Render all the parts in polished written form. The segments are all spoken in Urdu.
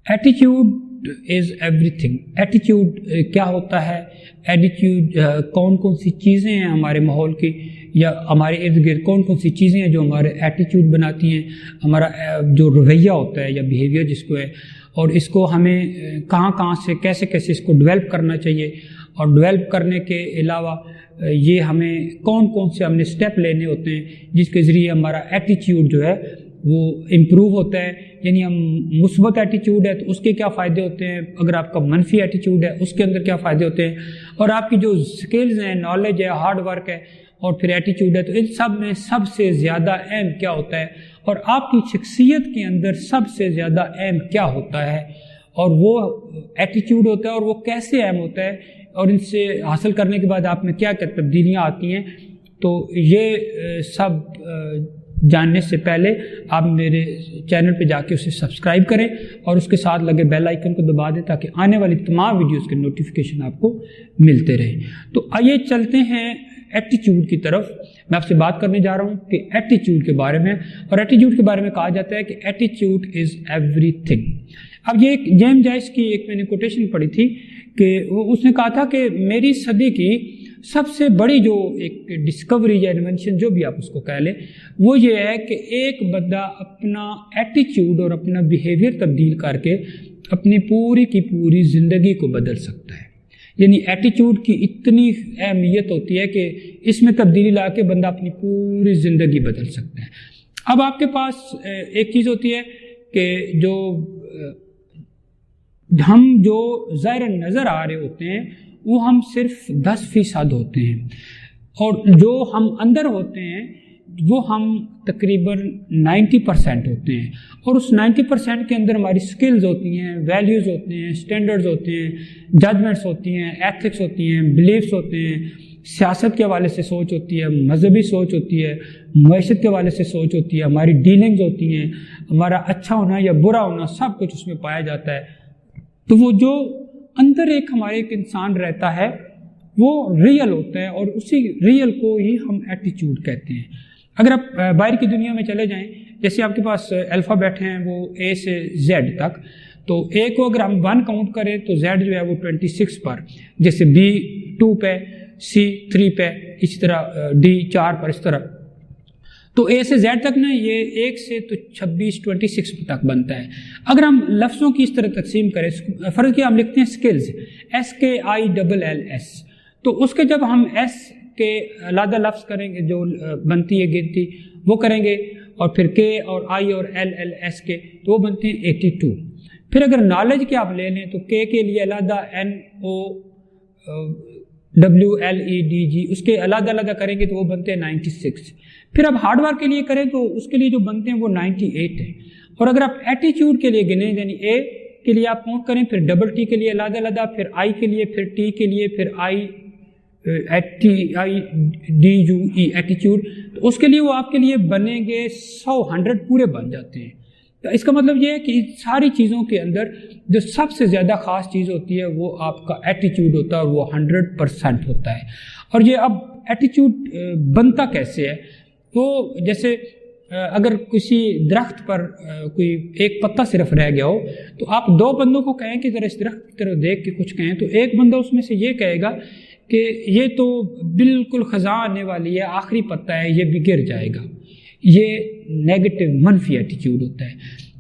Attitude is every thing. Attitude کیا ہوتا ہے؟ ایٹیٹیوڈ کون کون سی چیزیں ہیں ہمارے ماحول کی یا ہمارے ارد گرد کون کون سی چیزیں ہیں جو ہمارے ایٹیٹیوڈ بناتی ہیں، ہمارا جو رویہ ہوتا ہے یا بیہیویئر جس کو ہے، اور اس کو ہمیں کہاں سے کیسے اس کو ڈیولپ کرنا چاہیے، اور ڈیولپ کرنے کے علاوہ یہ ہمیں کون سے ہم نے اسٹیپ لینے ہوتے ہیں جس کے ذریعے ہمارا ایٹیٹیوڈ جو ہے وہ امپروو ہوتا ہے. یعنی ہم مثبت ایٹیٹیوڈ ہے تو اس کے کیا فائدے ہوتے ہیں، اگر آپ کا منفی ایٹیٹیوڈ ہے اس کے اندر کیا فائدے ہوتے ہیں، اور آپ کی جو سکلز ہیں، نالج ہے، ہارڈ ورک ہے، اور پھر ایٹیٹیوڈ ہے، تو ان سب میں سب سے زیادہ اہم کیا ہوتا ہے، اور آپ کی شخصیت کے اندر سب سے زیادہ اہم کیا ہوتا ہے، اور وہ ایٹیٹیوڈ ہوتا ہے، اور وہ کیسے اہم ہوتا ہے، اور ان سے حاصل کرنے کے بعد آپ میں کیا کیا تبدیلیاں آتی ہیں. تو یہ سب جاننے سے پہلے آپ میرے چینل پہ جا کے اسے سبسکرائب کریں اور اس کے ساتھ لگے بیل آئیکن کو دبا دیں تاکہ آنے والی تمام ویڈیوز کے نوٹیفیکیشن آپ کو ملتے رہیں. تو آئیے چلتے ہیں ایٹیٹیوڈ کی طرف. میں آپ سے بات کرنے جا رہا ہوں کہ ایٹیٹیوڈ کے بارے میں، اور ایٹیٹیوڈ کے بارے میں کہا جاتا ہے کہ ایٹیٹیوڈ از ایوری تھنگ. اب یہ ایک جیمز جوئس کی ایک میں نے کوٹیشن پڑھی تھی کہ اس نے کہا تھا کہ میری صدی کی سب سے بڑی جو ایک ڈسکوری یا انوینشن جو بھی آپ اس کو کہہ لیں، وہ یہ ہے کہ ایک بندہ اپنا ایٹیٹیوڈ اور اپنا بیہیویئر تبدیل کر کے اپنی پوری کی پوری زندگی کو بدل سکتا ہے. یعنی ایٹیٹیوڈ کی اتنی اہمیت ہوتی ہے کہ اس میں تبدیلی لا کے بندہ اپنی پوری زندگی بدل سکتا ہے. اب آپ کے پاس ایک چیز ہوتی ہے کہ جو ہم جو ظاہر نظر آ رہے ہوتے ہیں وہ ہم صرف 10% ہوتے ہیں، اور جو ہم اندر ہوتے ہیں وہ ہم تقریباً 90% ہوتے ہیں. اور اس 90% کے اندر ہماری سکلز ہوتی ہیں، ویلیوز ہوتے ہیں، سٹینڈرڈز ہوتے ہیں، ججمنٹس ہوتی ہیں، ایتھکس ہوتی ہیں، بلیفس ہوتے ہیں، سیاست کے حوالے سے سوچ ہوتی ہے، مذہبی سوچ ہوتی ہے، معیشت کے حوالے سے سوچ ہوتی ہے، ہماری ڈیلنگز ہوتی ہیں، ہمارا اچھا ہونا یا برا ہونا سب کچھ اس میں پایا جاتا ہے. تو وہ جو اندر ایک ہمارے ایک انسان رہتا ہے وہ ریئل ہوتا ہے، اور اسی ریئل کو ہی ہم ایٹیٹیوڈ کہتے ہیں. اگر آپ باہر کی دنیا میں چلے جائیں، جیسے آپ کے پاس الفابیٹ ہیں وہ اے سے زیڈ تک، تو اے کو اگر ہم 1 کاؤنٹ کریں تو زیڈ جو ہے وہ 26 پر، جیسے بی 2 پہ، سی 3 پہ، اسی طرح ڈی 4 پر، اس طرح. تو اے سے زیڈ تک نا یہ 1 سے تو 26 تک بنتا ہے. اگر ہم لفظوں کی اس طرح تقسیم کریں، فرض کیا ہم لکھتے ہیں سکلز، SKILLS، تو اس کے جب ہم ایس کے علیحدہ لفظ کریں گے جو بنتی ہے گنتی وہ کریں گے، اور پھر کے اور آئی اور LLS کے تو وہ بنتے ہیں 82. پھر اگر نالج کے آپ لے لیں تو کے لیے علیحدہ NOWLEDG، اس کے علیحدہ کریں گے تو وہ بنتے ہیں 96. پھر اب ہارڈ ورک کے لیے کریں تو اس کے لیے جو بنتے ہیں وہ 98 ہیں. اور اگر آپ ایٹیٹیوڈ کے لیے گنیں، یعنی اے کے لیے آپ کاؤنٹ کریں، پھر ڈبل ٹی کے لیے علیحدہ، پھر آئی کے لیے، پھر ٹی کے لیے، پھر ITIDUE ایٹیٹیوڈ، تو اس کے لیے وہ آپ کے لیے بنیں گے 100 پورے بن جاتے ہیں. تو اس کا مطلب یہ ہے کہ ان ساری چیزوں کے اندر جو سب سے زیادہ خاص چیز ہوتی ہے وہ آپ کا ایٹیٹیوڈ ہوتا ہے، اور وہ 100% ہوتا ہے. اور یہ اب ایٹیٹیوڈ بنتا کیسے ہے؟ تو جیسے اگر کسی درخت پر کوئی ایک پتا صرف رہ گیا ہو تو آپ 2 بندوں کو کہیں کہ ذرا اس درخت کی طرف دیکھ کے کچھ کہیں، تو ایک بندہ اس میں سے یہ کہے گا کہ یہ تو بالکل خزاں آنے والی ہے، آخری پتا ہے، یہ بھی گر جائے گا. یہ نیگیٹو منفی ایٹیٹیوڈ ہوتا ہے.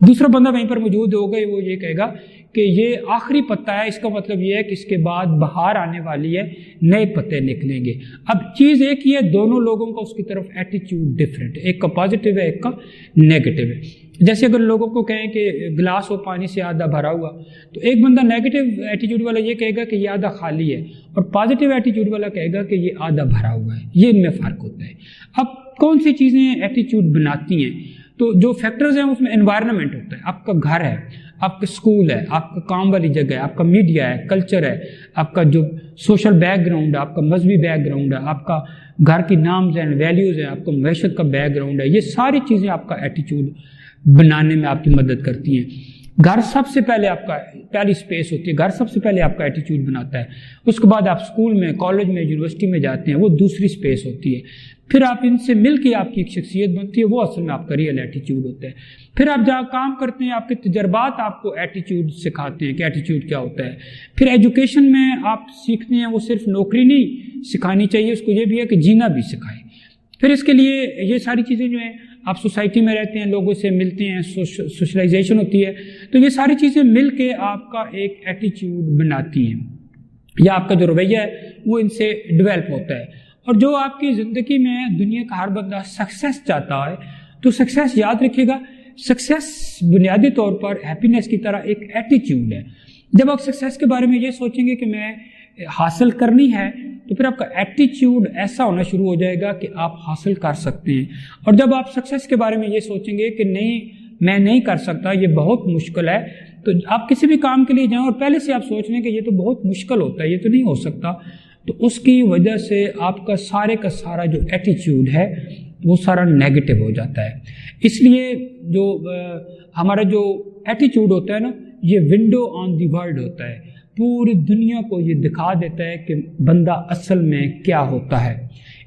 دوسرا بندہ وہیں پر موجود ہوگا، وہ یہ کہے گا کہ یہ آخری پتا ہے، اس کا مطلب یہ ہے کہ اس کے بعد بہار آنے والی ہے، نئے پتے نکلیں گے. اب چیز ایک ہی ہے، دونوں لوگوں کا اس کی طرف ایٹیٹیوڈ ڈفرینٹ ہے، ایک کا پازیٹیو ہے، ایک کا نیگیٹو ہے. جیسے اگر لوگوں کو کہیں کہ گلاس ہو پانی سے آدھا بھرا ہوا، تو ایک بندہ نیگیٹو ایٹیٹیوڈ والا یہ کہے گا کہ یہ آدھا خالی ہے، اور پازیٹیو ایٹیٹیوڈ والا کہے گا کہ یہ آدھا بھرا ہوا ہے. یہ ان میں فرق ہوتا ہے. اب کون سی چیزیں ایٹیٹیوڈ بناتی ہیں؟ تو جو فیکٹرز ہیں اس میں انوائرنمنٹ ہوتا ہے، آپ کا گھر ہے، آپ کا اسکول ہے، آپ کا کام والی جگہ ہے، آپ کا میڈیا ہے، کلچر ہے، آپ کا جو سوشل بیک گراؤنڈ ہے، آپ کا مذہبی بیک گراؤنڈ ہے، آپ کا گھر کی نامز ہیں، ویلیوز ہیں، آپ کا معیشت کا بیک گراؤنڈ ہے. یہ ساری چیزیں آپ کا ایٹیٹیوڈ بنانے میں آپ کی مدد کرتی ہیں. گھر سب سے پہلے آپ کا پہلی اسپیس ہوتی ہے، گھر سب سے پہلے آپ کا ایٹیٹیوڈ بناتا ہے. اس کے بعد آپ اسکول میں، کالج میں، یونیورسٹی میں جاتے ہیں، وہ دوسری اسپیس ہوتی ہے. پھر آپ ان سے مل کے آپ کی ایک شخصیت بنتی ہے، وہ اصل میں آپ کا ریئل ایٹیچیوڈ ہوتا ہے۔ پھر آپ جہاں کام کرتے ہیں آپ کے تجربات آپ کو ایٹیچیوڈ سکھاتے ہیں کہ ایٹیچیوڈ کیا ہوتا ہے۔ پھر ایجوکیشن میں آپ سیکھتے ہیں، وہ صرف نوکری نہیں سکھانی چاہیے، اس کو یہ بھی ہے کہ جینا بھی سکھائے۔ پھر اس کے لیے یہ ساری چیزیں جو ہیں، آپ سوسائٹی میں رہتے ہیں، لوگوں سے ملتے ہیں، سوشلائزیشن ہوتی ہے، تو یہ ساری چیزیں مل کے آپ کا ایک ایٹیچیوڈ بناتی ہیں، یا آپ کا جو رویہ ہے وہ ان سے ڈیولپ ہوتا ہے۔ اور جو آپ کی زندگی میں دنیا کا ہر بندہ سکسیس چاہتا ہے، تو سکسیس یاد رکھیے گا، سکسیس بنیادی طور پر ہیپینس کی طرح ایک ایٹیچیوڈ ہے۔ جب آپ سکسیس کے بارے میں یہ سوچیں گے کہ میں حاصل کرنی ہے، تو پھر آپ کا ایٹیچیوڈ ایسا ہونا شروع ہو جائے گا کہ آپ حاصل کر سکتے ہیں۔ اور جب آپ سکسیس کے بارے میں یہ سوچیں گے کہ نہیں میں نہیں کر سکتا، یہ بہت مشکل ہے، تو آپ کسی بھی کام کے لیے جائیں اور پہلے سے آپ سوچ لیں کہ یہ تو بہت مشکل ہوتا ہے، یہ تو نہیں ہو سکتا، تو اس کی وجہ سے آپ کا سارا جو ایٹیچیوڈ ہے وہ سارا نیگیٹو ہو جاتا ہے۔ اس لیے جو ہمارا جو ایٹیچیوڈ ہوتا ہے نا، یہ ونڈو آن دی ورلڈ ہوتا ہے، پوری دنیا کو یہ دکھا دیتا ہے کہ بندہ اصل میں کیا ہوتا ہے۔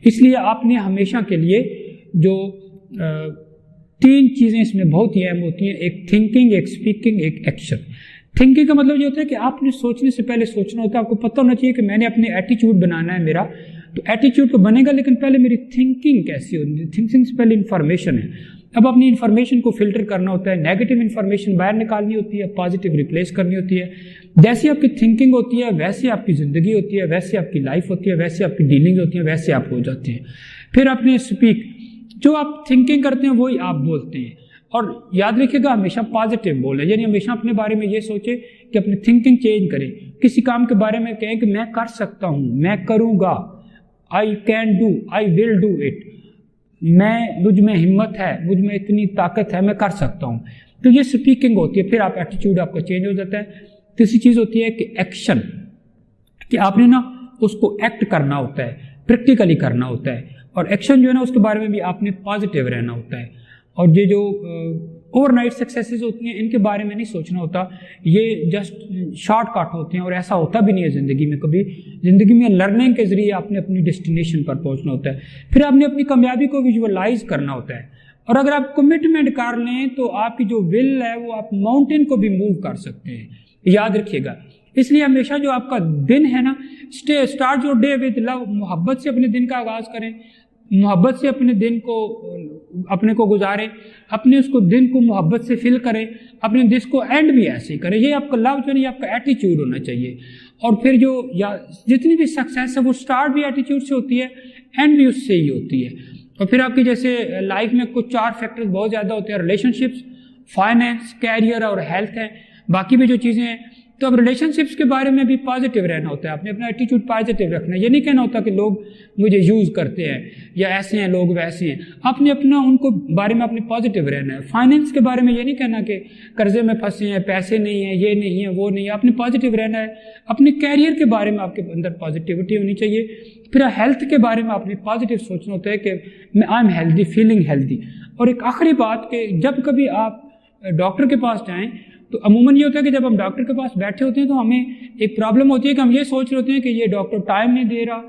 اس لیے آپ نے ہمیشہ کے لیے جو 3 چیزیں اس میں بہت ہی اہم ہوتی ہیں، ایک تھنکنگ، ایک اسپیکنگ، ایک ایکشن۔ تھنکنگ کا مطلب یہ ہوتا ہے کہ آپ نے سوچنے سے پہلے سوچنا ہوتا ہے، آپ کو پتہ ہونا چاہیے کہ میں نے اپنے ایٹیچیوڈ بنانا ہے میرا، تو ایٹیچیوڈ تو بنے گا لیکن پہلے میری تھنکنگ کیسی ہوتی ہے، تھنکنگ سے پہلے انفارمیشن ہے۔ اب اپنی انفارمیشن کو فلٹر کرنا ہوتا ہے، نیگیٹو انفارمیشن باہر نکالنی ہوتی ہے، پازیٹیو ریپلیس کرنی ہوتی ہے۔ جیسی آپ کی تھنکنگ ہوتی ہے ویسے آپ کی زندگی ہوتی ہے، ویسے آپ کی لائف ہوتی ہے، ویسے آپ کی ڈیلنگ ہوتی ہیں، ویسے آپ ہو جاتے ہیں۔ پھر آپ نے اسپیک، جو آپ تھنکنگ کرتے ہیں وہی آپ بولتے ہیں، اور یاد رکھیے گا ہمیشہ پازیٹیو بولیں، یعنی ہمیشہ اپنے بارے میں یہ سوچیں کہ اپنی تھنکنگ چینج کریں۔ کسی کام کے بارے میں کہیں کہ میں کر سکتا ہوں، میں کروں گا، I can do, I will do it, مجھ میں ہمت ہے، مجھ میں اتنی طاقت ہے، میں کر سکتا ہوں، تو یہ اسپیکنگ ہوتی ہے۔ پھر آپ ایٹیچیوڈ آپ کا چینج ہو جاتا ہے۔ تیسری چیز ہوتی ہے کہ ایکشن، کہ آپ نے نا اس کو ایکٹ کرنا ہوتا ہے، پریکٹیکلی کرنا ہوتا ہے، اور ایکشن جو ہے نا اس کے بارے میں بھی آپ نے پازیٹیو رہنا ہوتا ہے۔ اور یہ جو اوور نائٹ سکسیسز ہوتی ہیں ان کے بارے میں نہیں سوچنا ہوتا، یہ جسٹ شارٹ کٹ ہوتے ہیں، اور ایسا ہوتا بھی نہیں ہے زندگی میں کبھی۔ زندگی میں لرننگ کے ذریعے آپ نے اپنی ڈیسٹینیشن پر پہنچنا ہوتا ہے۔ پھر آپ نے اپنی کامیابی کو ویژولائز کرنا ہوتا ہے، اور اگر آپ کمٹمنٹ کر لیں تو آپ کی جو ول ہے وہ آپ ماؤنٹین کو بھی موو کر سکتے ہیں، یاد رکھیے گا۔ اس لیے ہمیشہ جو آپ کا دن ہے نا، اسٹارٹ یور ڈے ود لو، محبت سے اپنے دن کا آغاز کریں، محبت سے اپنے دن کو اپنے کو گزاریں، اپنے اس کو دن کو محبت سے فل کریں، اپنے دن کو اینڈ بھی ایسے ہی کریں۔ یہ آپ کا لو جو ہے یہ آپ کا ایٹیچیوڈ ہونا چاہیے۔ اور پھر جو جتنی بھی سکسیس ہے وہ اسٹارٹ بھی ایٹیچیوڈ سے ہوتی ہے، اینڈ بھی اس سے ہی ہوتی ہے۔ اور پھر آپ کی جیسے لائف میں کچھ 4 فیکٹرز بہت زیادہ ہوتے ہیں، ریلیشن شپس، فائنینس، کیریئر اور ہیلتھ ہیں، باقی بھی جو چیزیں ہیں۔ تو اب ریلیشن شپس کے بارے میں بھی پازیٹیو رہنا ہوتا ہے، آپ نے اپنا ایٹیچیوڈ پازیٹیو رکھنا ہے۔ یہ نہیں کہنا ہوتا کہ لوگ مجھے یوز کرتے ہیں یا ایسے ہیں لوگ ویسے ہیں، آپ نے اپنا ان کو بارے میں اپنے پازیٹیو رہنا ہے۔ فائنینس کے بارے میں یہ نہیں کہنا کہ قرضے میں پھنسے ہیں، پیسے نہیں ہیں، یہ نہیں ہے، وہ نہیں ہے، آپ نے پازیٹیو رہنا ہے۔ اپنے کیریئر کے بارے میں آپ کے اندر پازیٹیوٹی ہونی چاہیے۔ پھر ہیلتھ کے بارے میں آپ نے پازیٹیو سوچنا ہوتا ہے کہ میں I am healthy, feeling healthy. اور ایک آخری بات کہ جب کبھی آپ ڈاکٹر کے پاس جائیں تو عموماً یہ ہوتا ہے کہ جب ہم ڈاکٹر کے پاس بیٹھے ہوتے ہیں تو ہمیں ایک پرابلم ہوتی ہے کہ ہم یہ سوچ رہے ہوتے ہیں کہ یہ ڈاکٹر ٹائم نہیں دے رہا،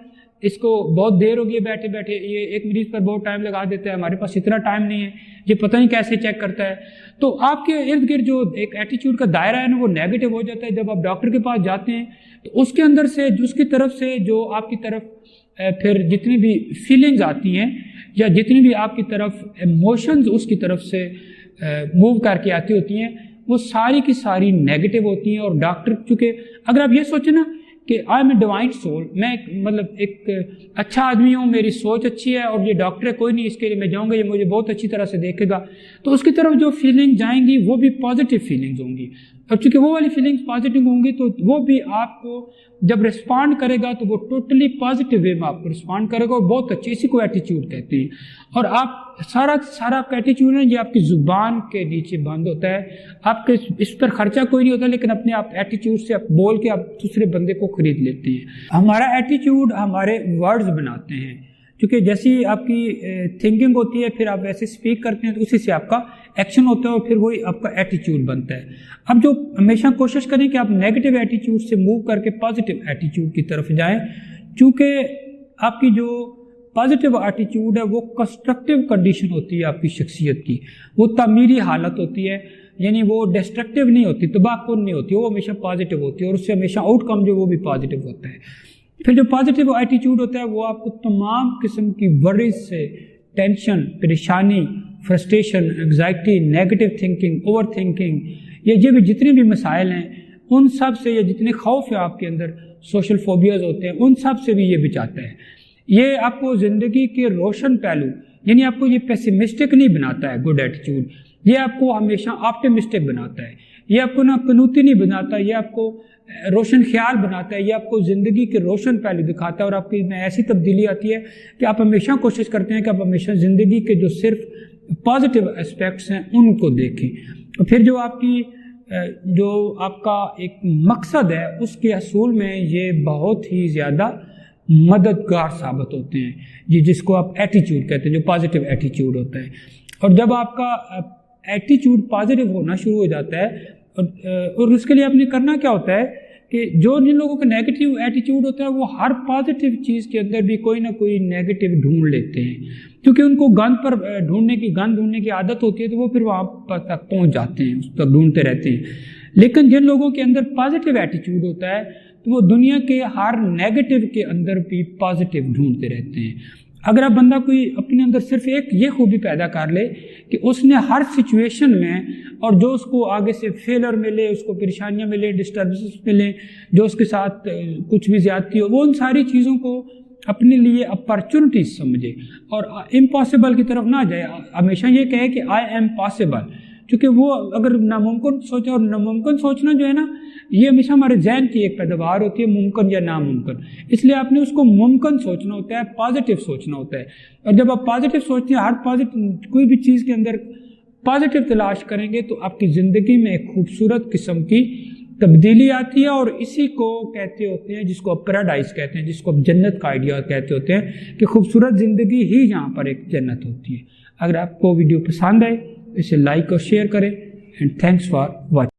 اس کو بہت دیر ہوگی بیٹھے بیٹھے، یہ ایک مریض پر بہت ٹائم لگا دیتا ہے، ہمارے پاس اتنا ٹائم نہیں ہے، یہ پتہ نہیں کیسے چیک کرتا ہے۔ تو آپ کے ارد گرد جو ایک ایٹیچیوڈ کا دائرہ ہے نا وہ نیگیٹو ہو جاتا ہے۔ جب آپ ڈاکٹر کے پاس جاتے ہیں تو اس کے اندر سے اس کی طرف سے جو آپ کی طرف پھر جتنی بھی فیلنگز آتی ہیں یا جتنی بھی آپ کی طرف ایموشنز اس کی طرف سے موو کر کے آتی ہوتی ہیں وہ ساری کی ساری نیگیٹو ہوتی ہیں۔ اور ڈاکٹر چونکہ اگر آپ یہ سوچیں نا کہ I am a divine civil, میں ایک اچھا آدمی ہوں، میری سوچ اچھی ہے اور یہ ڈاکٹر ہے کوئی نہیں اس کے لیے میں جاؤں گا، یہ مجھے بہت اچھی طرح سے دیکھے گا، تو اس کی طرف جو فیلنگ جائیں گی وہ بھی پازیٹیو فیلنگز ہوں گی۔ اور چونکہ وہ والی فیلنگز پازیٹیو ہوں گی تو وہ بھی آپ کو جب رسپانڈ کرے گا تو وہ ٹوٹلی پازیٹیو وے میں آپ کو رسپانڈ کرے گا، اور بہت اچھی، اسی کو ایٹیچیوڈ کہتے ہیں۔ اور آپ سارا آپ کا ایٹیچیوڈ ہے یہ آپ کی زبان کے نیچے بند ہوتا ہے، آپ کے اس پر خرچہ کوئی نہیں ہوتا، لیکن اپنے آپ ایٹیچیوڈ سے آپ بول کے آپ دوسرے بندے کو خرید لیتے ہیں۔ ہمارا ایٹیچیوڈ ہمارے ورڈز بناتے ہیں، کیونکہ جیسی آپ کی تھنکنگ ہوتی ہے پھر آپ ویسے سپیک کرتے ہیں تو اسی سے آپ کا ایکشن ہوتا ہے اور پھر وہی آپ کا ایٹیچیوڈ بنتا ہے۔ اب جو ہمیشہ کوشش کریں کہ آپ نیگیٹو ایٹیچیوڈ سے موو کر کے پازیٹیو ایٹیچیوڈ کی طرف جائیں، چونکہ آپ کی جو پازیٹیو ایٹیچیوڈ ہے وہ کنسٹرکٹیو کنڈیشن ہوتی ہے آپ کی شخصیت کی، وہ تعمیری حالت ہوتی ہے، یعنی وہ ڈسٹرکٹیو نہیں ہوتی، تباہ کن نہیں ہوتی، وہ ہمیشہ پازیٹیو ہوتی ہے اور اس سے ہمیشہ آؤٹ کم جو وہ بھی پازیٹیو ہوتا ہے۔ پھر جو پازیٹیو ایٹیچیوڈ ہوتا ہے وہ آپ کو تمام قسم کی ورز سے، ٹینشن، پریشانی، frustration, anxiety, negative thinking, over thinking, یہ بھی جتنے بھی مسائل ہیں ان سب سے، یا جتنے خوف ہیں آپ کے اندر، سوشل فوبیاز ہوتے ہیں، ان سب سے بھی یہ بچاتا ہے۔ یہ آپ کو زندگی کے روشن پہلو، یعنی آپ کو یہ پیسیمسٹک نہیں بناتا ہے گڈ ایٹیچیوڈ، یہ آپ کو ہمیشہ آپٹیمسٹک بناتا ہے، یہ آپ کو نہ قنوطی نہیں بناتا، یہ آپ کو روشن خیال بناتا ہے، یہ آپ کو زندگی کے روشن پہلو دکھاتا ہے، اور آپ کی میں ایسی تبدیلی آتی ہے کہ آپ ہمیشہ کوشش کرتے ہیں کہ آپ ہمیشہ زندگی کے جو صرف پازیٹیو اسپیکٹس ہیں ان کو دیکھیں۔ پھر جو آپ کا ایک مقصد ہے اس کے حصول میں یہ بہت ہی زیادہ مددگار ثابت ہوتے ہیں، جس کو آپ ایٹیچیوڈ کہتے ہیں، جو پازیٹیو ایٹیچیوڈ ہوتا ہے۔ اور جب آپ کا ایٹیچیوڈ پازیٹیو ہونا شروع ہو جاتا ہے، اور اس کے لیے آپ نے کرنا کیا ہوتا ہے کہ جن لوگوں کا نیگیٹیو ایٹیچیوڈ ہوتا ہے وہ ہر پازیٹیو چیز کے اندر بھی کوئی نہ کوئی نیگیٹیو ڈھونڈ لیتے ہیں، کیونکہ ان کو گند ڈھونڈنے کی عادت ہوتی ہے، تو وہ پھر وہاں تک پہنچ جاتے ہیں، اس تک ڈھونڈتے رہتے ہیں۔ لیکن جن لوگوں کے اندر پازیٹیو ایٹیچیوڈ ہوتا ہے تو وہ دنیا کے ہر نیگیٹیو کے اندر بھی پازیٹیو ڈھونڈتے رہتے ہیں۔ اگر آپ بندہ کوئی اپنے اندر صرف ایک یہ خوبی پیدا کر لے کہ اس نے ہر سچویشن میں، اور جو اس کو آگے سے فیلر ملے، اس کو پریشانیاں ملیں، ڈسٹربنس ملیں، جو اس کے ساتھ کچھ بھی زیادتی ہو، وہ ان ساری چیزوں کو اپنے لیے اپرچونٹیز سمجھے اور امپاسبل کی طرف نہ جائے، ہمیشہ یہ کہے کہ آئی ایم پاسبل، کیونکہ وہ اگر ناممکن سوچے، اور ناممکن سوچنا جو ہے نا، یہ ہمیشہ ہمارے ذہن کی ایک پیداوار ہوتی ہے، ممکن یا ناممکن، اس لیے آپ نے اس کو ممکن سوچنا ہوتا ہے، پازیٹیو سوچنا ہوتا ہے۔ اور جب آپ پازیٹیو سوچتے ہیں، کوئی بھی چیز کے اندر پازیٹیو تلاش کریں گے، تو آپ کی زندگی میں ایک خوبصورت قسم کی تبدیلی آتی ہے، اور اسی کو کہتے ہوتے ہیں، جس کو آپ پیراڈائز کہتے ہیں، جس کو آپ جنت کا آئیڈیا کہتے ہوتے ہیں، کہ خوبصورت زندگی ہی یہاں پر ایک جنت ہوتی ہے۔ اگر آپ کو ویڈیو پسند آئے اسے لائک اور شیئر کریں، اینڈ تھینکس فار واچنگ۔